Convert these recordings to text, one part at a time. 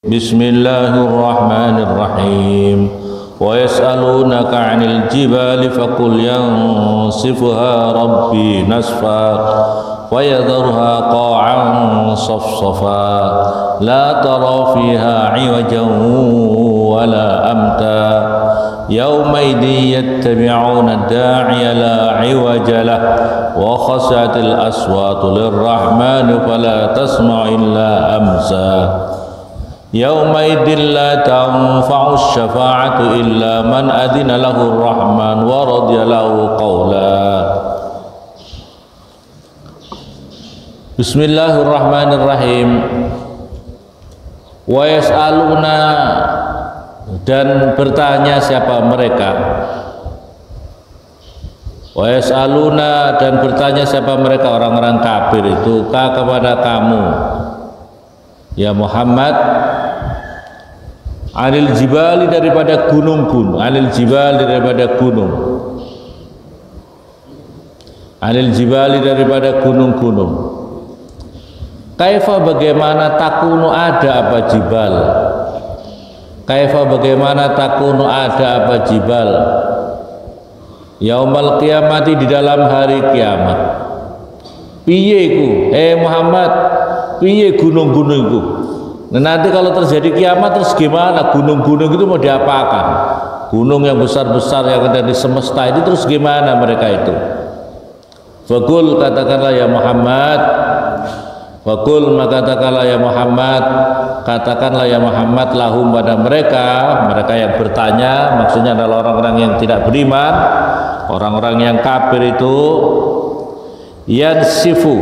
Bismillahirrahmanirrahim. Wa yas'alunaka 'anil jibali faqul yansifuha rabbi nasfa wa yadharuha qa'an safsafa la tara fiha 'iwajan wala amta yawma idin yattabi'una ad-da'iya la 'iwaja lahu wa khashatil aswatu lirrahmani fala tasma'u illa amsa yawma idin la tanfa'u syafa'atu illa man adina lahu ar-rahman wa radiya lahu qawla. Bismillahirrahmanirrahim. Wa yas'aluna, dan bertanya siapa mereka. Wa yas'aluna, dan bertanya siapa mereka, orang-orang kafir itu, kepada kamu ya Muhammad, anil jibali, daripada gunung-gunung, anil jibali, daripada gunung, anil jibali, daripada gunung-gunung. Kaifa, bagaimana, takunu, ada apa jibal, kaifa, bagaimana, takunu, ada apa jibal, yaumal qiyamati, di dalam hari kiamat. Piye iku Muhammad, piye gunung-gunung itu? Nah, nanti kalau terjadi kiamat terus gimana? Gunung-gunung itu mau diapakan? Gunung yang besar-besar yang ada di semesta itu terus gimana mereka itu? Faqul, katakanlah ya Muhammad, faqul, maka katakanlah ya Muhammad, katakanlah ya Muhammad, lahum, pada mereka, mereka yang bertanya, maksudnya adalah orang-orang yang tidak beriman, orang-orang yang kafir itu, yansifu,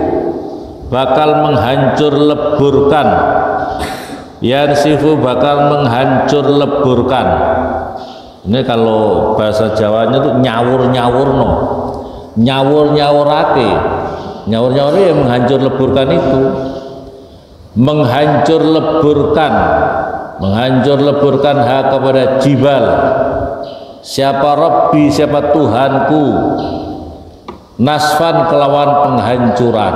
bakal menghancur leburkan, yansifu, bakal menghancur leburkan. Ini kalau bahasa Jawanya itu nyawur-nyawur, no, nyawur-nyawurake, nyawur-nyawur yang menghancur leburkan itu, menghancur leburkan, menghancur leburkan ha kepada jibal, siapa Rabbi, siapa Tuhanku, nasfan, kelawan penghancuran,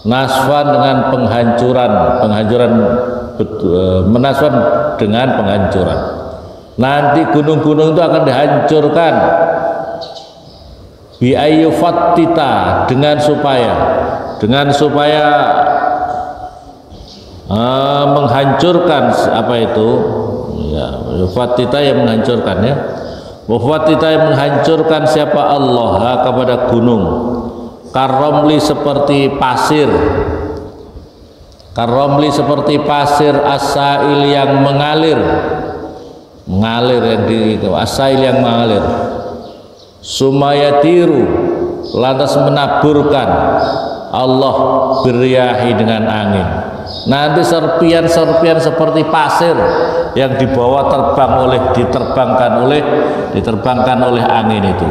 nasfan dengan penghancuran, penghancuran, menasfan dengan penghancuran. Nanti gunung-gunung itu akan dihancurkan, bi ayyu fattita, dengan supaya menghancurkan apa itu ya, fattita yang menghancurkan ya, wafatita yang menghancurkan siapa Allah kepada gunung, karomli, seperti pasir, karomli, seperti pasir, asail, yang mengalir, mengalir, yang di asail, yang mengalir, sumayatiru, lantas menaburkan Allah beriyahi, dengan angin. Nanti serpian-serpian seperti pasir yang dibawa diterbangkan oleh angin itu.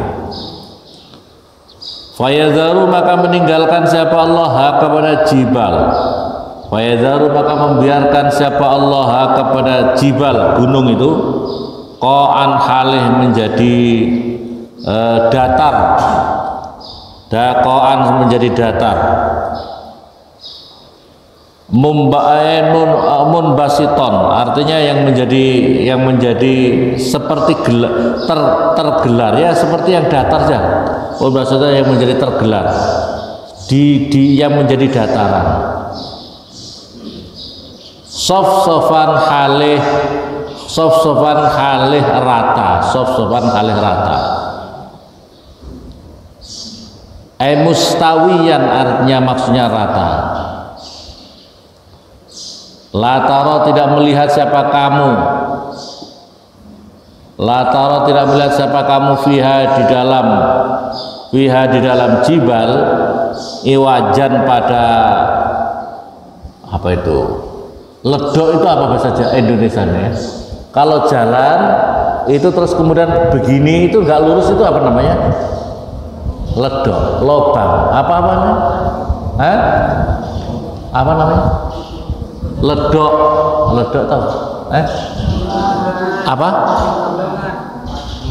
Fayadharu, maka meninggalkan siapa Allah kepada jibal, fayadharu, maka membiarkan siapa Allah kepada jibal, gunung itu, qa'an, halih, menjadi datar, qa'an, menjadi datar, munbasiton, artinya yang menjadi seperti tergelar ya, seperti yang datar saja. Munbasiton, yang menjadi tergelar, yang menjadi dataran. Sof-sofan halih, sof-sofan halih rata, sof-sofan halih rata. Mustawiyan, artinya maksudnya rata. Lataro, tidak melihat siapa kamu, lataro, tidak melihat siapa kamu, fiha, di dalam jibal, iwajan, pada apa itu, ledok itu apa bahasa Indonesia ya? Kalau jalan itu terus kemudian begini, itu nggak lurus, itu apa namanya? Ledok, lobang, apa namanya? Apa namanya? Ledok tahu? Apa?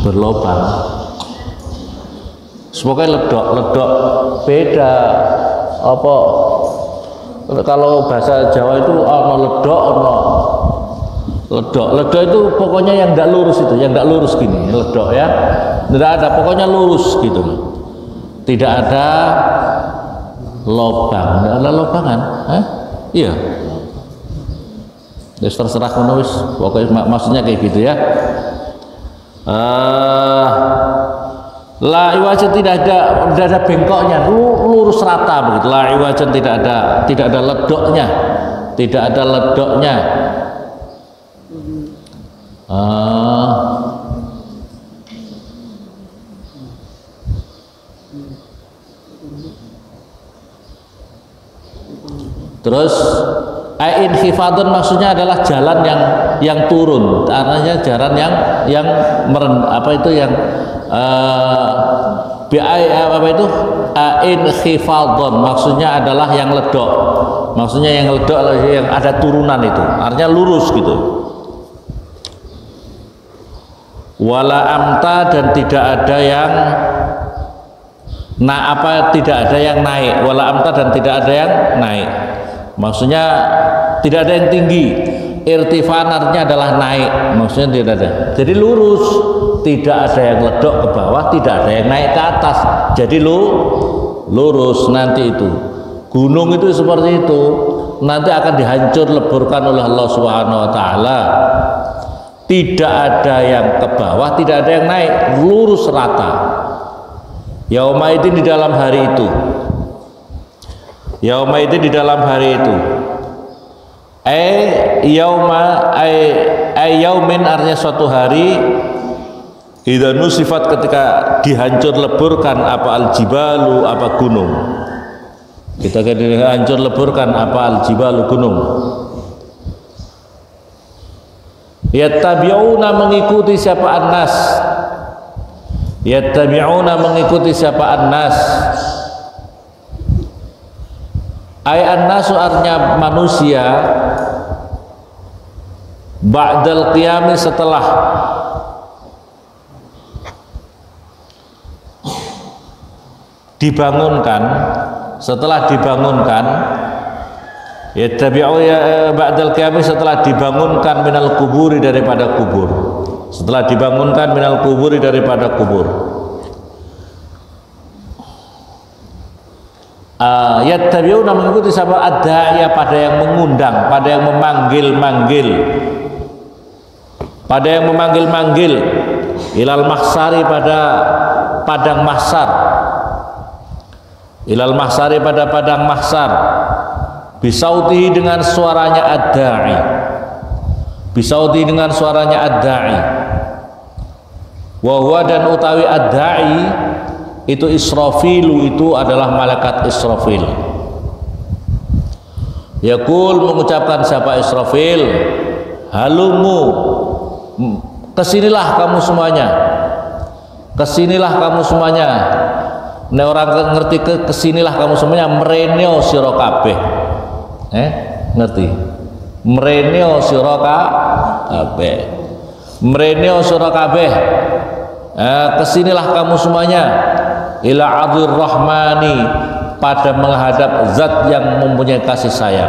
Berlobang. Semoga ledok beda. Apa? Kalau bahasa Jawa itu ono ledok, ono Ledok, ledok itu pokoknya yang nggak lurus itu, yang nggak lurus gini, ledok ya, tidak ada, pokoknya lurus gitu, tidak ada lubang, tidak ada lubangan, iya, terserah menulis, pokoknya maksudnya kayak gitu ya. La iwajan tidak ada bengkoknya, lurus rata begitu. La iwajan tidak ada ledoknya, tidak ada ledoknya. Terus inkhifadun maksudnya adalah jalan yang turun, artinya jalan yang apa itu yang apa itu inkhifadun maksudnya adalah yang ledok, maksudnya yang ledok yang ada turunan itu, artinya lurus gitu. Wala amta dan tidak ada yang tidak ada yang naik, wala amta dan tidak ada yang naik, maksudnya tidak ada yang tinggi. Irtifan artinya adalah naik, maksudnya tidak ada, jadi lurus, tidak ada yang ledok ke bawah, tidak ada yang naik ke atas, jadi lurus. Nanti itu gunung itu seperti itu, nanti akan dihancur leburkan oleh Allah Subhanahu wa taala. Tidak ada yang ke bawah, tidak ada yang naik, lurus rata. Yaumaidin di dalam hari itu, yaumaidin di dalam hari itu, yaumin artinya suatu hari, idza nusifat ketika dihancur leburkan apa aljibalu apa gunung, kita dihancur leburkan apa aljibalu gunung. Yattabi'una mengikuti siapa annas, yattabi'una mengikuti siapa annas, ay annasu artinya manusia, ba'dal qiyami setelah dibangunkan, yattabi'u ya ba'dal qiyami setelah dibangunkan minal kuburi daripada kubur, setelah dibangunkan minal kuburi daripada kubur. Yattabi'una mengikuti siapa ad-da'iya pada yang mengundang, pada yang memanggil-manggil, pada yang memanggil-manggil, ilal mahsari pada padang mahsar, ilal mahsari pada padang mahsar, bisautihi dengan suaranya ad-da'i, bisautihi dengan suaranya ad-da'i, wa huwa dan utawi ad-da'i itu Israfilu, itu adalah malaikat Israfil. Yaqul mengucapkan siapa Israfil, halumu kesinilah kamu semuanya, kesinilah kamu semuanya. Nek orang ngerti kesinilah kamu semuanya, mereneo sira kabeh. Ngerti? Mereneo sira kabeh. Mereneo sira kabeh. Kesinilah kamu semuanya ila adir rahmani pada menghadap zat yang mempunyai kasih sayang.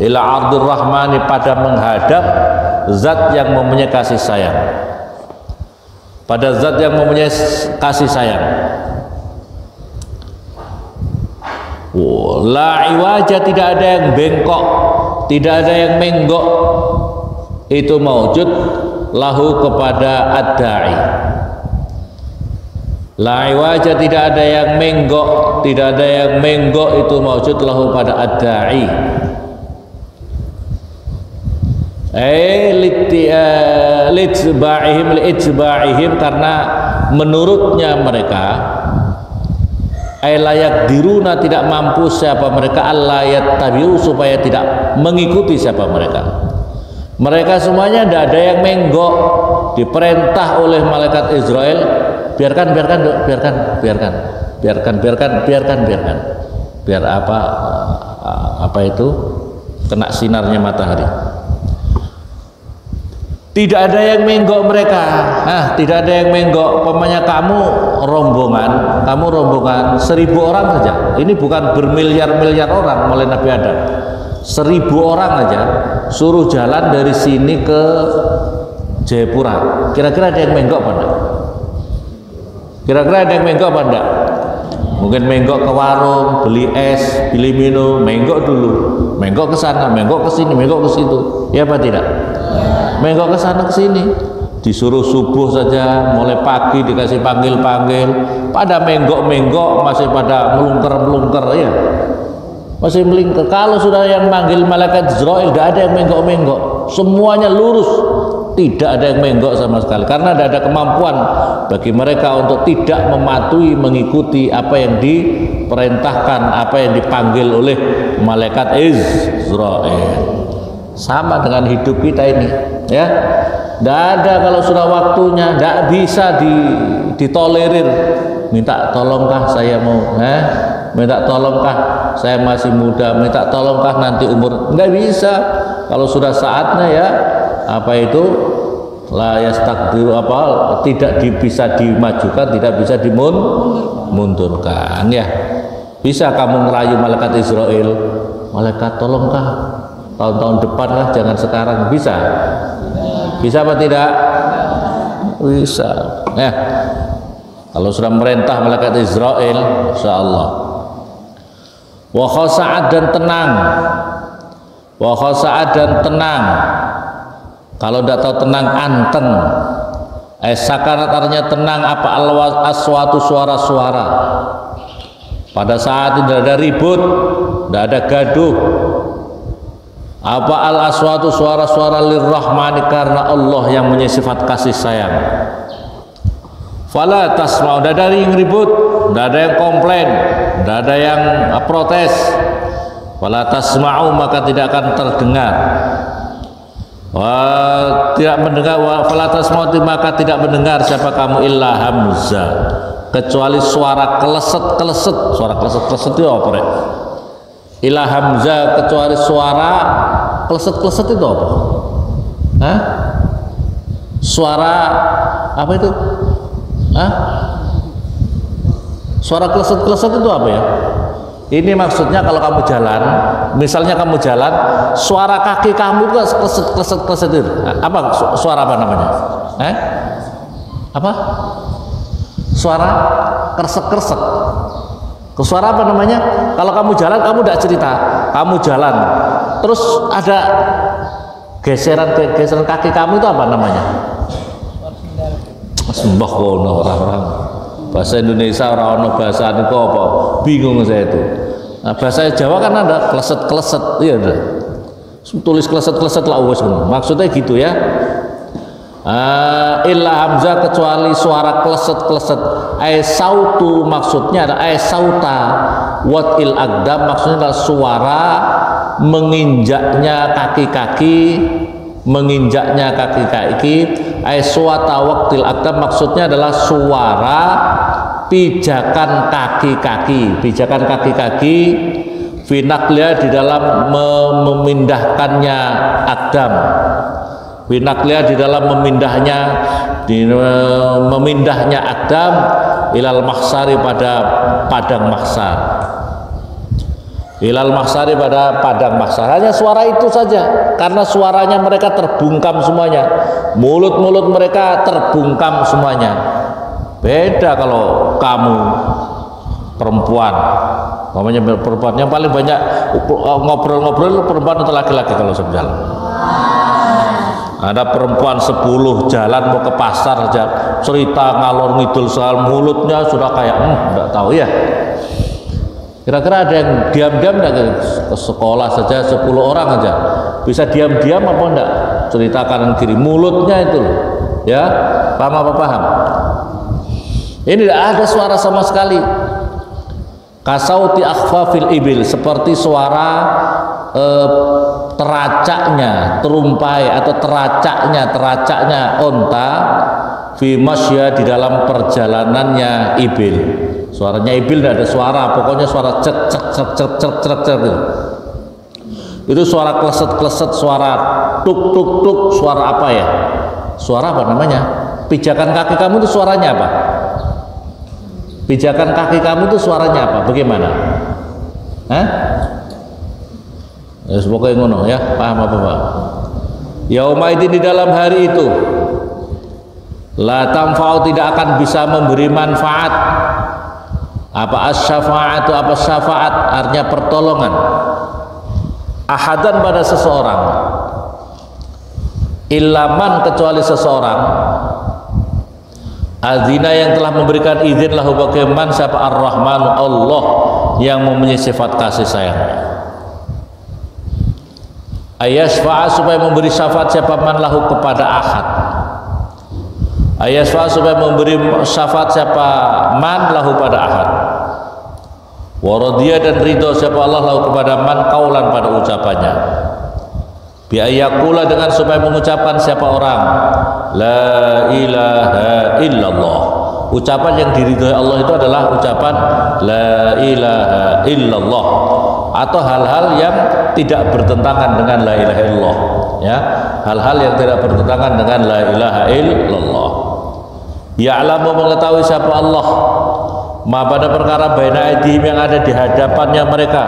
Ila adir rahmani pada menghadap zat yang mempunyai kasih sayang. Pada zat yang mempunyai kasih sayang. La iwaja tidak ada yang bengkok, tidak ada yang menggok, itu maujud lahu kepada ad-da'i. La iwaja tidak ada yang menggok, tidak ada yang menggok itu maujud lahu pada ad-da'i. Li'ijba'ihim karena menurutnya mereka, layak diruna tidak mampu siapa mereka, alayat tabiu supaya tidak mengikuti siapa mereka. Mereka semuanya tidak ada yang menggok, diperintah oleh malaikat Israel, biarkan biar apa itu kena sinarnya matahari. Tidak ada yang menggok mereka. Tidak ada yang menggok. Pemanya kamu rombongan 1000 orang saja. Ini bukan bermiliar-miliar orang oleh Nabi Adam. 1000 orang aja suruh jalan dari sini ke Jayapura, kira-kira ada yang menggok apa enggak? Kira-kira ada yang menggok apa enggak? Mungkin menggok ke warung, beli es, beli minum, menggok dulu, menggok ke sana, menggok ke sini, menggok ke situ, ya apa tidak? Menggok ke sana ke sini, disuruh subuh saja, mulai pagi dikasih panggil-panggil, pada menggok-menggok masih pada melungker-melungker ya, masih melingkar. Kalau sudah yang manggil malaikat Israel, tidak ada yang menggok-menggok, semuanya lurus, tidak ada yang menggok sama sekali, karena tidak ada kemampuan bagi mereka untuk tidak mematuhi, mengikuti apa yang diperintahkan, apa yang dipanggil oleh malaikat Israel. Sama dengan hidup kita ini, ya. Tidak ada kalau sudah waktunya, tidak bisa ditolerir. Minta tolongkah saya mau, minta tolongkah saya masih muda, minta tolongkah nanti umur, nggak bisa. Kalau sudah saatnya ya, apa itu la yastakdiru, apa tidak bisa dimajukan, tidak bisa dimundurkan ya. Bisa kamu ngerayu malaikat Israel, malaikat tolongkah tahun-tahun depan lah, jangan sekarang, bisa? Bisa apa tidak? Bisa ya. Kalau sudah merintah malaikat Israel, insyaallah. Wa khasa'at, dan tenang. Wa khasa'at, dan tenang. Kalau tidak tahu tenang, anteng. Sakanat artinya tenang, apa aswatu, suara-suara. Pada saat tidak ada ribut, tidak ada gaduh. Apa al aswatu, suara-suara lirrahmani, karena Allah yang punya sifat kasih sayang. Fala tasma'u, tidak ada yang ribut, tidak ada yang komplain, tidak ada yang protes. Fala tasma'u, maka tidak akan terdengar. Tidak mendengar, fala tasma'u, maka tidak mendengar siapa kamu illa hamza, kecuali suara keleset-keleset. Suara keleset-keleset itu apa ya? Ila hamzah, kecuali suara kleset-kleset itu apa? Hah? Suara apa itu? Hah? Suara kleset-kleset itu apa ya? Ini maksudnya kalau kamu jalan, misalnya kamu jalan, suara kaki kamu itu kleset-kleset itu. Apa suara apa namanya? Apa? Suara kersek-kersek. Suara apa namanya? Kalau kamu jalan, kamu tidak cerita, kamu jalan, terus ada geseran kaki kamu, itu apa namanya? Sembah kono orang-orang bahasa Indonesia, orang bahasa itu apa? Bingung saya itu. Nah, bahasa Jawa kan ada kleset-kleset, iya ada. Tulis kleset-kleset lah, maksudnya gitu ya. Illa hamzah, kecuali suara kleset-kleset. Sautu, maksudnya ada sauta watil aqdam, maksudnya adalah suara menginjaknya kaki-kaki, menginjaknya kaki-kaki. Suata waqtil aqdam, maksudnya adalah suara pijakan kaki-kaki, pijakan kaki-kaki, finaklia, di dalam memindahkannya aqdam, binaklia, di dalam memindahnya Adam ilal mahsari, pada padang mahsar, ilal mahsari, pada padang mahsar. Hanya suara itu saja, karena suaranya mereka terbungkam semuanya, mulut-mulut mereka terbungkam semuanya. Beda kalau kamu perempuan, namanya perempuan yang paling banyak ngobrol-ngobrol perempuan atau laki-laki kalau sejalan. Ada perempuan 10 jalan mau ke pasar aja cerita ngalor ngidul soal mulutnya sudah kayak enggak tahu ya. Kira-kira ada yang diam-diam enggak ke sekolah saja 10 orang aja bisa diam-diam apa enggak cerita kanan kiri mulutnya itu ya, paham apa paham? Ini tidak ada suara sama sekali. Kasauti akhfafil ibil, seperti suara teracaknya terumpai atau teracaknya onta fi masya, di dalam perjalanannya ibil. Suaranya ibil tidak ada suara, pokoknya suara cek cek cek cek cek cek cek gitu. Itu suara kleset-kleset, suara tuk tuk tuk, suara apa ya? Suara apa namanya? Pijakan kaki kamu itu suaranya apa? Pijakan kaki kamu itu suaranya apa? Bagaimana? Hah? Ya pokoknya ngono ya, paham apa Pak? Yaumaidin di dalam hari itu la tamfa'u tidak akan bisa memberi manfaat apa as-syafa'atu apa syafaat artinya pertolongan ahadan pada seseorang ilaman kecuali seseorang azina yang telah memberikan izin lahu bagaimana siapa ar-Rahmanu Allah yang mempunyai sifat kasih sayang ayasfa'a supaya memberi syafaat siapa man lahu kepada ahad ayasfa'a supaya memberi syafaat siapa man lahu pada ahad waradiyah dan ridho siapa Allah lahu kepada man kaulan pada ucapannya biayakula dengan supaya mengucapkan siapa orang la ilaha illallah ucapan yang diridhoi Allah itu adalah ucapan la ilaha illallah atau hal-hal yang tidak bertentangan dengan la ilaha illallah ya hal-hal yang tidak bertentangan dengan la ilaha illallah ya'lamu mengetahui siapa Allah ma pada perkara baina aidihim yang ada di hadapannya mereka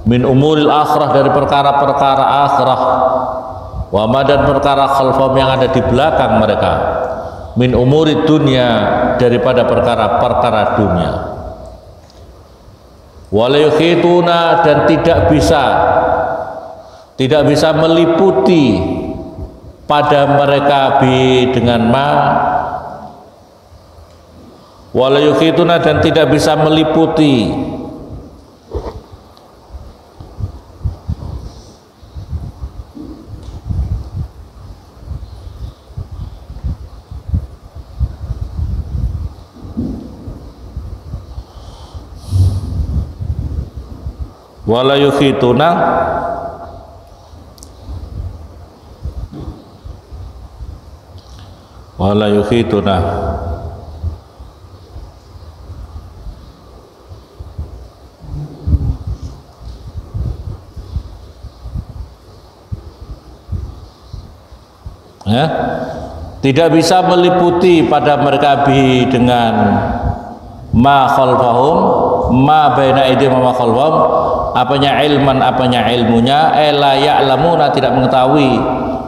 min umuril akhirah dari perkara-perkara akhirah wa ma dan perkara khalfahum yang ada di belakang mereka min umurid dunia daripada perkara-perkara dunia wala yukhituna dan tidak bisa meliputi pada mereka bi dengan ma wala yukhituna dan tidak bisa meliputi wala yukhituna ya tidak bisa meliputi pada mereka bi dengan ma khalfahum ma baina aidihim wa ma khalfahum apanya ilman apanya ilmunya la ya'lamuna tidak mengetahui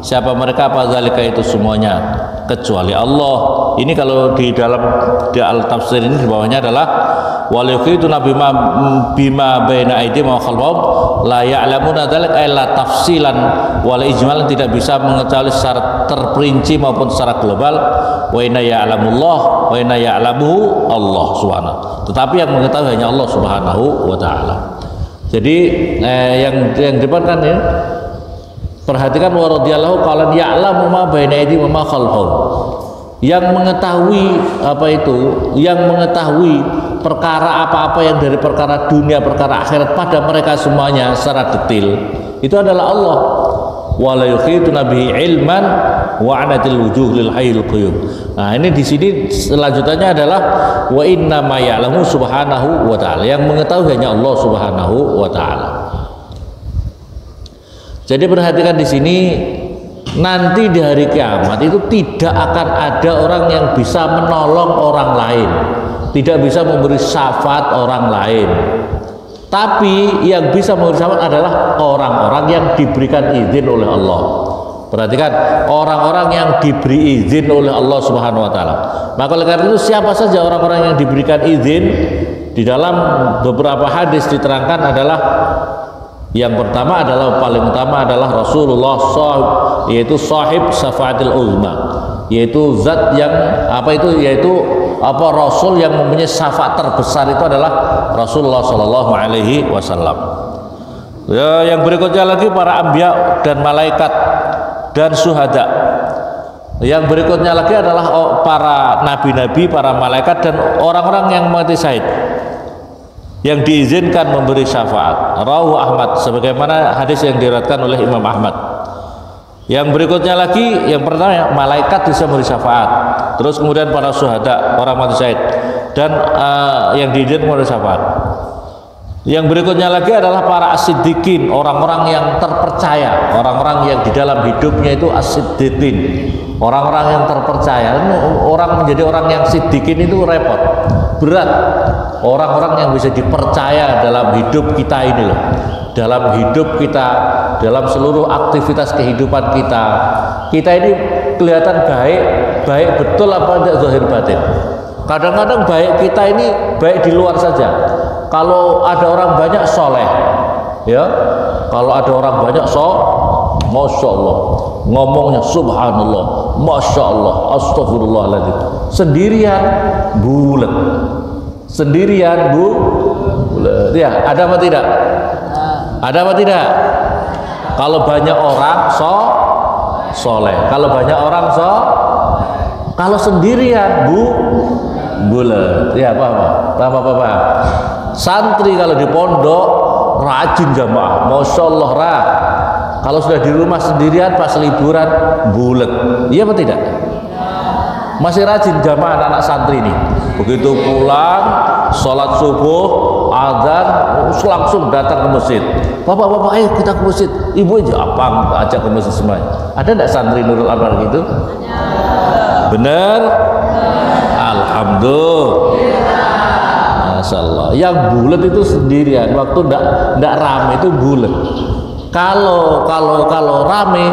siapa mereka apa zalika itu semuanya kecuali Allah. Ini kalau di dalam di al-tafsir ini di bawahnya adalah wal yuqitu bima baina aidihim wa khalfahum la ya'lamuna dzalika illa tafsilan wal ijmal tidak bisa mengetahui secara terperinci maupun secara global wa inna ya'lamullah wa inna ya'lamuhu Allah subhanahu tetapi yang mengetahui hanya Allah subhanahu wa ta'ala. Jadi yang depan kan ya perhatikan wa radhiyallahu qala ya'lamu ma baina aidihim wa ma khalfahum yang mengetahui apa itu yang mengetahui perkara apa-apa yang dari perkara dunia perkara akhirat pada mereka semuanya secara detail itu adalah Allah wala yukhituna bihi ilman wa anatil wujuh lil hayyul qayyum. Nah ini di sini selanjutnya adalah wa inna ma ya'lamu subhanahu wa ta'ala yang mengetahui hanya Allah subhanahu wa ta'ala. Jadi perhatikan di sini nanti di hari kiamat itu tidak akan ada orang yang bisa menolong orang lain, tidak bisa memberi syafaat orang lain. Tapi yang bisa memberi syafaat adalah orang-orang yang diberikan izin oleh Allah. Perhatikan, orang-orang yang diberi izin oleh Allah Subhanahu wa taala. Maka oleh karena itu siapa saja orang-orang yang diberikan izin di dalam beberapa hadis diterangkan adalah yang pertama adalah paling utama adalah Rasulullah yaitu sahib syafaatil uzma, yaitu zat yang apa itu yaitu apa rasul yang mempunyai syafaat terbesar itu adalah Rasulullah Shallallahu Alaihi Wasallam. Ya, yang berikutnya lagi para anbiya dan malaikat dan syuhada. Yang berikutnya lagi adalah para nabi-nabi, para malaikat dan orang-orang yang mati syahid yang diizinkan memberi syafaat. Rawahu Ahmad sebagaimana hadis yang diriwayatkan oleh Imam Ahmad. Yang berikutnya lagi yang pertama malaikat bisa memberi syafaat. Terus kemudian para syuhada, orang mati syahid dan yang diizinkan memberi syafaat. Yang berikutnya lagi adalah para as-siddiqin, orang-orang yang terpercaya, orang-orang yang di dalam hidupnya itu as-siddiqin, orang-orang yang terpercaya. Orang menjadi orang yang siddiqin itu repot, berat. Orang-orang yang bisa dipercaya dalam hidup kita ini loh. dalam hidup kita, dalam seluruh aktivitas kehidupan kita. Kita ini kelihatan baik betul apa tidak zahir batin. Kadang-kadang baik kita ini baik di luar saja. Kalau ada orang banyak soleh, ya, kalau ada orang banyak masya Allah, ngomongnya subhanallah, masya Allah, astagfirullahaladzim. Sendirian bulat, sendirian bulat. Ya, ada apa tidak? Ada apa tidak? Kalau banyak orang soleh, kalau banyak orang kalau sendirian bulat. Ya, apa? Santri kalau di pondok rajin jamaah, masya Allah Kalau sudah di rumah sendirian pas liburan bulat. Iya apa tidak? Masih rajin jamaah anak-anak santri ini. Begitu pulang, sholat subuh, azan, langsung datang ke masjid. Bapak-bapak, ayo kita ke masjid. Ibu aja apa ajak ke masjid semuanya. Ada enggak santri Nurul Anwar gitu? Benar? Alhamdulillah. Masya Allah. Yang bulat itu sendirian. Waktu enggak rame itu bulat. Kalau rame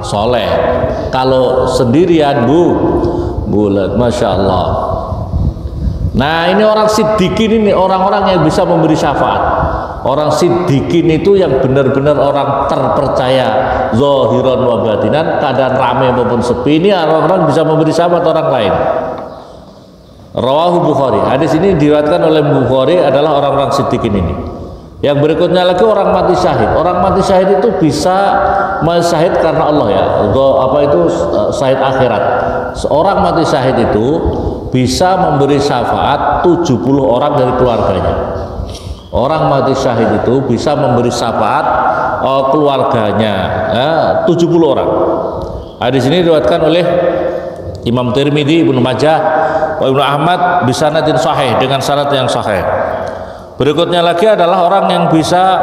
soleh, kalau sendirian bulat. Masya Allah. Nah, ini orang siddiqin ini orang-orang yang bisa memberi syafaat. Orang siddiqin itu yang benar-benar orang terpercaya zahiran wa batinan, keadaan rame maupun sepi, ini orang-orang bisa memberi syafaat orang lain. Rawahu Bukhari. Hadis ini diriwayatkan oleh Bukhari adalah orang-orang siddiqin ini. Yang berikutnya lagi orang mati syahid. Orang mati syahid itu bisa syahid karena Allah ya. Apa itu syahid akhirat. Seorang mati syahid itu bisa memberi syafaat 70 orang dari keluarganya. Orang mati syahid itu bisa memberi syafaat keluarganya 70 orang. Hadis ini diriwayatkan oleh Imam Tirmidzi, Ibnu Majah, Ibnu Ahmad bisanadin sahih, dengan syarat yang sahih. Berikutnya lagi adalah orang yang bisa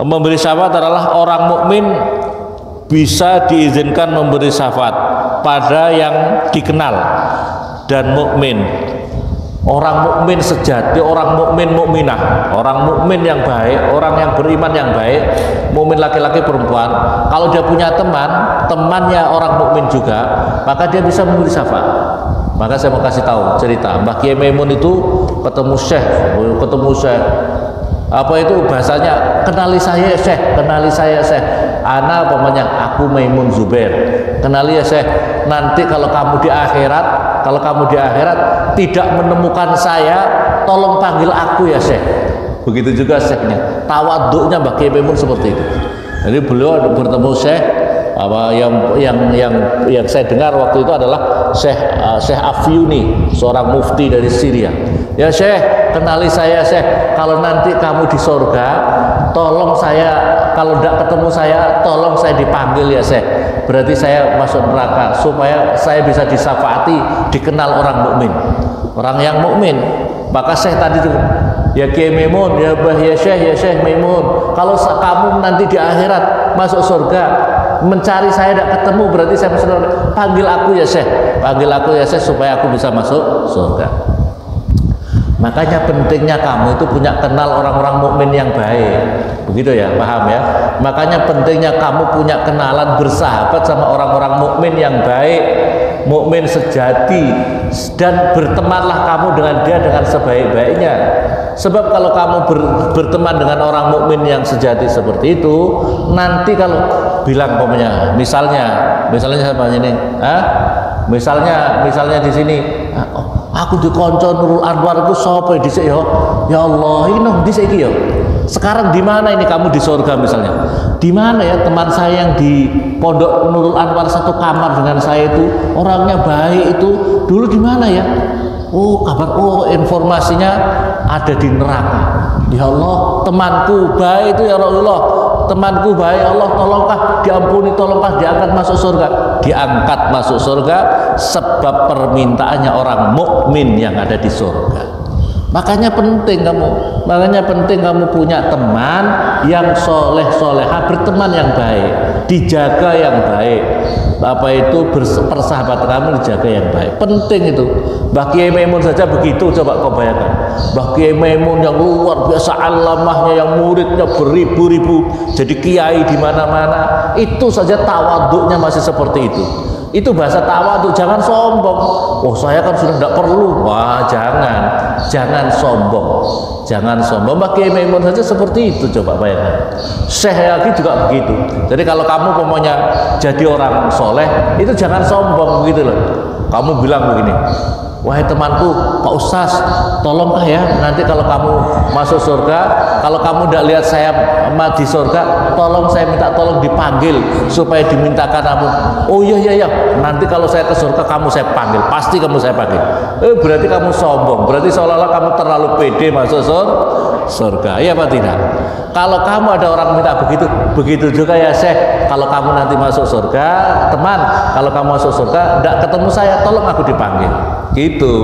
memberi syafaat adalah orang mukmin bisa diizinkan memberi syafaat pada yang dikenal dan mukmin. Orang mukmin sejati, orang mukmin mukminah, orang mukmin yang baik, orang yang beriman yang baik, mukmin laki-laki perempuan. Kalau dia punya temannya orang mukmin juga, maka dia bisa memberi syafaat. Maka saya mau kasih tahu cerita Mbah Kiai Maimun itu ketemu Syekh apa itu bahasanya, kenali saya Syekh, ana pokoknya aku Maimun Zubair, kenali ya Syekh, nanti kalau kamu di akhirat tidak menemukan saya, tolong panggil aku ya Syekh. Begitu juga Syekhnya, tawaduknya Mbah Kiai Maimun seperti itu. Jadi beliau bertemu Syekh apa yang saya dengar waktu itu adalah Syekh Afyuni, seorang mufti dari Syria. Ya Syekh, kenali saya Syekh, kalau nanti kamu di surga, tolong saya, kalau tidak ketemu saya, tolong saya dipanggil ya Syekh. Berarti saya masuk neraka, supaya saya bisa disyafaati, dikenal orang mukmin, orang yang mukmin. Maka Syekh tadi itu, ya Kiai Maimun, ya Syekh Maimun, kalau kamu nanti di akhirat masuk surga, mencari saya tidak ketemu, berarti saya masuk surga. Panggil aku ya Syekh, supaya aku bisa masuk surga. Makanya pentingnya kamu itu punya kenal orang-orang mukmin yang baik, begitu ya, paham ya? Makanya pentingnya kamu punya kenalan, bersahabat sama orang-orang mukmin yang baik, mukmin sejati, dan bertemanlah kamu dengan dia dengan sebaik-baiknya. Sebab kalau kamu berteman dengan orang mukmin yang sejati seperti itu, nanti kalau bilang pokoknya, misalnya sama ini, misalnya di sini, aku dikonco Nurul Anwar itu sapa dhisik ya. Ya Allah, ini dhisik iki ya. Sekarang di mana ini kamu di surga misalnya? Di mana ya teman saya yang di Pondok Nurul Anwar satu kamar dengan saya itu, orangnya baik itu, dulu di mana ya? Oh, kabar, informasinya ada di neraka. Ya Allah, temanku baik itu ya Rasulullah. Temanku baik, Allah tolongkah diampuni, tolongkah diangkat masuk surga. Diangkat masuk surga sebab permintaannya orang mukmin yang ada di surga. Makanya penting kamu punya teman yang soleh soleha, berteman yang baik, dijaga yang baik. Apa itu persahabatan kamu dijaga yang baik, penting itu. Mbah Kiai Maimun saja begitu, coba kau bayangkan. Mbah Kiai Maimun yang luar biasa alamahnya, yang muridnya beribu-ribu, jadi kiai di mana-mana, itu saja tawaduknya masih seperti itu. Itu bahasa tawaduk, jangan sombong. Oh saya kan sudah tidak perlu. Wah jangan sombong. Mbah Kiai Maimun saja seperti itu, coba bayangkan. Syekh lagi juga begitu. Jadi kalau kamu pokoknya jadi orang soleh, itu jangan sombong begitu loh. Kamu bilang begini, wahai temanku Pak Ustaz, tolonglah ya, nanti kalau kamu masuk surga, kalau kamu tidak lihat saya di surga, tolong saya minta tolong dipanggil supaya dimintakan kamu. Oh iya, nanti kalau saya ke surga kamu saya panggil, pasti kamu saya panggil. Berarti kamu sombong, berarti seolah-olah kamu terlalu pede masuk surga. Iya apa tidak? Kalau kamu ada orang minta begitu juga ya Syekh, kalau kamu nanti masuk surga, teman, kalau kamu masuk surga tidak ketemu saya, tolong aku dipanggil. Gitu.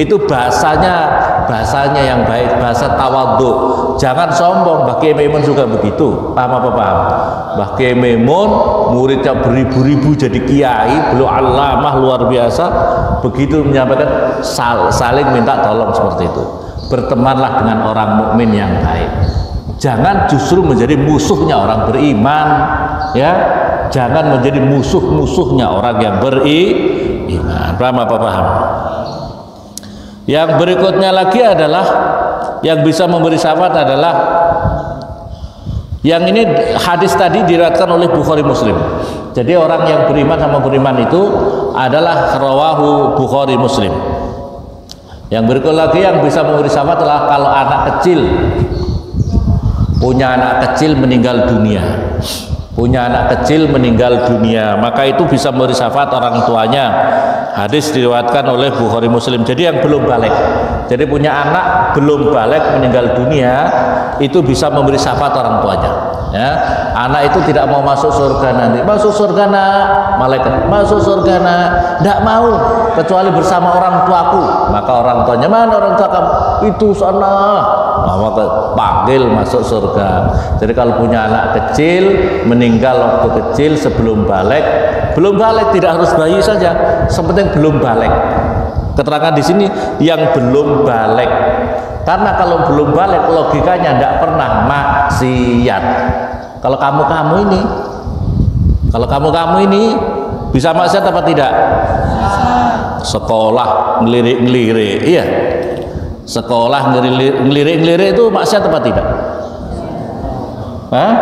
Itu bahasanya yang baik, bahasa tawadhu. Jangan sombong. Mbah Kiai Maimun juga begitu. Paham apa paham? Mbah Kiai Maimun muridnya beribu-ribu jadi kiai, beliau alamah luar biasa. Begitu menyampaikan saling minta tolong seperti itu. Bertemanlah dengan orang mukmin yang baik. Jangan justru menjadi musuhnya orang beriman, ya. Jangan menjadi musuhnya orang yang beriman. Paham apa paham? Yang berikutnya lagi adalah yang bisa memberi syafaat adalah yang ini hadis tadi diriwayatkan oleh Bukhari Muslim. Jadi orang yang beriman sama beriman itu adalah rawahu Bukhari Muslim. Yang berikut lagi yang bisa memberi syafaat adalah kalau anak kecil punya anak kecil meninggal dunia, maka itu bisa memberi syafaat orang tuanya. Hadis diriwayatkan oleh Bukhari Muslim. Jadi yang belum balik, jadi punya anak belum balik meninggal dunia, itu bisa memberi syafaat orang tuanya. Ya, anak itu tidak mau masuk surga nanti, masuk surga nak, malaikat, masuk surga nak, tidak mau kecuali bersama orang tuaku. Maka orang tuanya, mana orang tua kamu? Itu sana. Maka panggil masuk surga. Jadi kalau punya anak kecil meninggal waktu kecil sebelum balik tidak harus bayi saja, sepenting belum balik. Keterangan di sini yang belum balik, karena kalau belum balik logikanya tidak pernah maksiat. Kalau kamu ini bisa maksiat apa tidak? Sekolah ngelirik-ngelirik, iya. Sekolah ngelirik-ngelirik itu maksiat apa tidak? Hah?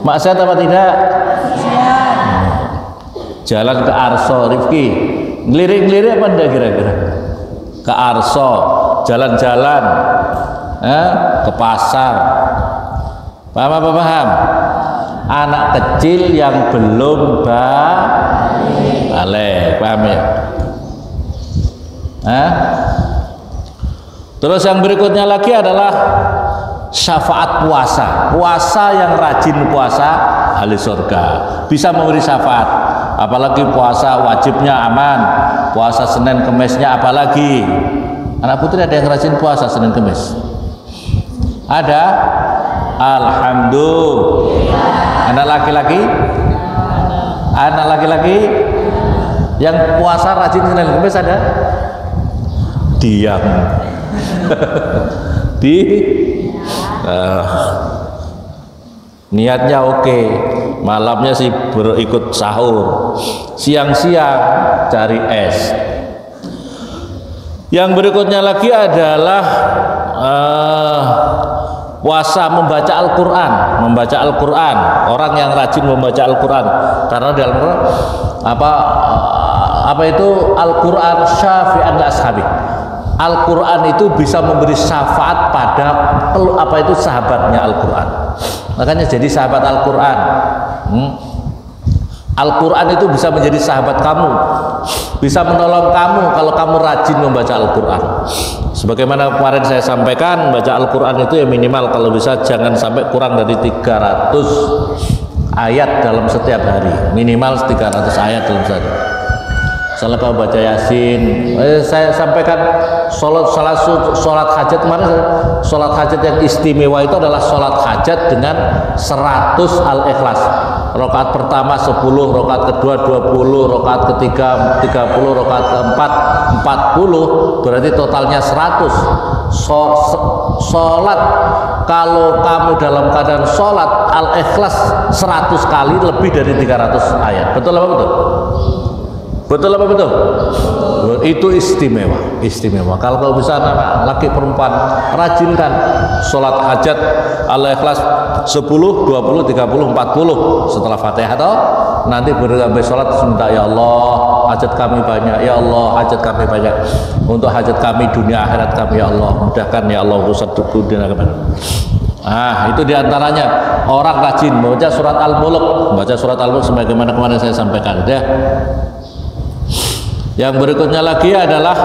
Maksiat apa tidak? Jalan ke Arso, Rifki, ngelirik-ngelirik apa enggak kira-kira? Ke Arso, jalan-jalan, ke pasar. Paham apa paham? Anak kecil yang belum balik, paham ya? Terus yang berikutnya lagi adalah syafaat puasa yang rajin puasa ahli surga bisa memberi syafaat. Apalagi puasa wajibnya aman, puasa Senin Kemisnya apalagi. Anak putri ada yang rajin puasa Senin Kemis? Ada? Alhamdulillah. Anak laki-laki yang puasa rajin Senin Kemis ada? Diam. Niatnya oke, malamnya sih berikut sahur, siang-siang cari es. Yang berikutnya lagi adalah puasa membaca Al-Quran. Orang yang rajin membaca Al-Quran, karena dalam apa itu Al-Quran syafi'an li ashabi. Al-Quran itu bisa memberi syafaat pada sahabatnya Al-Quran. Makanya jadi sahabat Al-Quran. Al-Quran itu bisa menjadi sahabat kamu, bisa menolong kamu kalau kamu rajin membaca Al-Quran. Sebagaimana kemarin saya sampaikan, baca Al-Quran itu ya minimal kalau bisa jangan sampai kurang dari 300 ayat dalam setiap hari. Minimal 300 ayat dalam sehari. Misalnya kalau baca Yasin, saya sampaikan sholat hajat kemarin, sholat hajat yang istimewa itu adalah sholat hajat dengan 100 al-ikhlas. Rakaat pertama 10, rakaat kedua 20, rakaat ketiga 30, rakaat keempat 40, berarti totalnya 100. Sholat, kalau kamu dalam keadaan sholat al-ikhlas 100 kali lebih dari 300 ayat. Betul apa betul? Betul apa betul? Itu istimewa. Kalau kau bisa anak laki perempuan rajinkan sholat hajat al-ikhlas 10, 20, 30, 40 setelah Fatihah atau nanti bergambar sholat minta ya Allah hajat kami banyak, ya Allah hajat kami banyak, untuk hajat kami dunia akhirat kami ya Allah mudahkan ya Allah urusan dunia kami. Itu diantaranya orang rajin membaca surat Al-Mulk, sebagaimana kemarin saya sampaikan ya. Yang berikutnya lagi adalah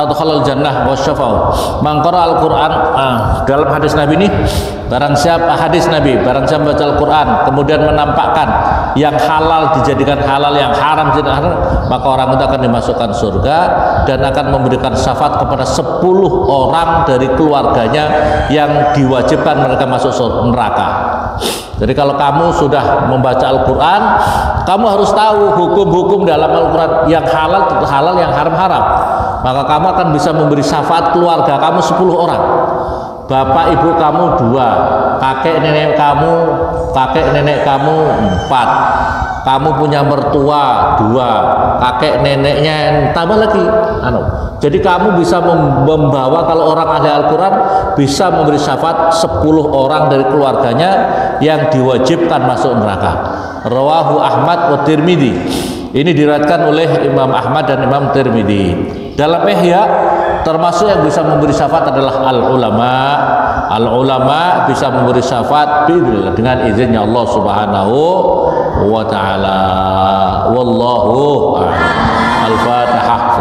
adkhalal jannah wasyafa'u man qara al-Qur'an. Dalam hadis Nabi ini, barang siapa baca Al-Qur'an kemudian menampakkan yang halal dijadikan halal, yang haram dijadikan haram, maka orang itu akan dimasukkan surga dan akan memberikan syafaat kepada 10 orang dari keluarganya yang diwajibkan mereka masuk neraka. Jadi kalau kamu sudah membaca Al-Quran, kamu harus tahu hukum-hukum dalam Al-Quran, yang halal itu halal, yang haram-haram. Maka kamu akan bisa memberi syafaat keluarga kamu 10 orang. Bapak ibu kamu 2, kakek nenek kamu 4, kamu punya mertua 2, kakek neneknya tambah lagi. Jadi kamu bisa membawa, kalau orang ahli Al-Quran bisa memberi syafaat 10 orang dari keluarganya yang diwajibkan masuk neraka. Rawahu Ahmad wa Tirmidzi. Ini diriwayatkan oleh Imam Ahmad dan Imam Tirmidzi. Dalam Ihya, termasuk yang bisa memberi syafaat adalah al-ulama bisa memberi syafaat dengan izinnya Allah Subhanahu wa taala. Wallahu a'lam. Al-Fatihah.